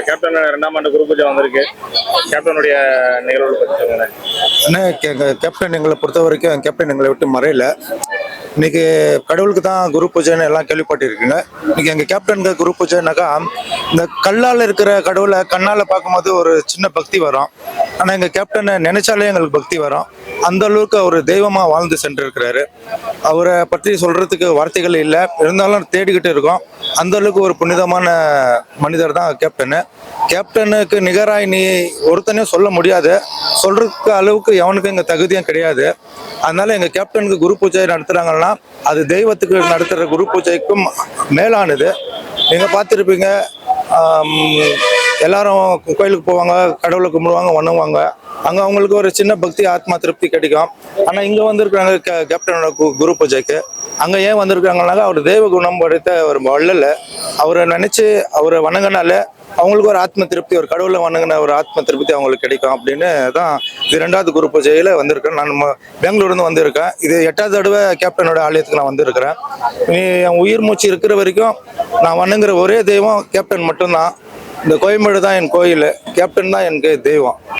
Captain 2ஆம் ஆண்டு குரு பூஜை வந்திருக்கு. கேப்டனுடைய நிகழ்வுகள் பற்றி சொல்லுங்க. கேப்டன் எங்களை பொறுத்த வரைக்கும் கேப்டன் எங்களை விட்டு மறையல. இன்னைக்கு கடவுளுக்கு தான் குரு பூஜைன்னு எல்லாம் கேள்விப்பட்டிருக்குங்க. இன்னைக்கு எங்கள் கேப்டனுக்கு குரு பூஜைனாக்கா இந்த கல்லால் இருக்கிற கடவுளை கண்ணால் பார்க்கும்போது ஒரு சின்ன பக்தி வரும். ஆனால் எங்கள் கேப்டனை நினைச்சாலே எங்களுக்கு பக்தி வரும். அந்த அளவுக்கு அவர் தெய்வமாக வாழ்ந்து சென்றிருக்கிறாரு. அவரை பற்றி சொல்றதுக்கு வார்த்தைகள் இல்லை, இருந்தாலும் தேடிக்கிட்டு இருக்கோம். அந்த அளவுக்கு ஒரு புனிதமான மனிதர் தான் கேப்டனு. கேப்டனுக்கு நிகராய் நீ ஒருத்தனையும் சொல்ல முடியாது, சொல்றதுக்கு அளவுக்கு எவனுக்கும் இங்கே தகுதியும் கிடையாது. அதனால எங்கள் கேப்டனுக்கு குரு பூஜை நடத்துகிறாங்கன்னா அது தெய்வத்துக்கு நடத்துகிற குரு பூஜைக்கும் மேலானது. நீங்கள் பார்த்துருப்பீங்க, எல்லாரும் கோயிலுக்கு போவாங்க, கடவுளை கும்பிடுவாங்க, வணங்குவாங்க. அங்கே அவங்களுக்கு ஒரு சின்ன பக்தி ஆத்மா திருப்தி கிடைக்கும். ஆனால் இங்கே வந்திருக்கிறாங்க கேப்டனோட குரு பூஜைக்கு. அங்கே ஏன் வந்திருக்காங்கனாக்கா அவர் தெய்வ குணம் படைத்த ஒரு வள்ளல். அவரை நினச்சி அவரை வணங்கினால அவங்களுக்கு ஒரு ஆத்ம திருப்தி, ஒரு கடவுளை வணங்கின ஒரு ஆத்ம திருப்தி அவங்களுக்கு கிடைக்கும் அப்படின்னு தான் இது 2வது குரு பூஜையில் வந்திருக்கேன். நான் பெங்களூர்லேருந்து வந்திருக்கேன். இது 8வது தடவை கேப்டனோட ஆலயத்துக்கு நான் வந்திருக்கிறேன். என் உயிர் மூச்சு இருக்கிற வரைக்கும் நான் வணங்குற ஒரே தெய்வம் கேப்டன் மட்டும்தான். இந்த கோயம்பேடு தான் என் கோயில், கேப்டன் தான் எனக்கு தெய்வம்.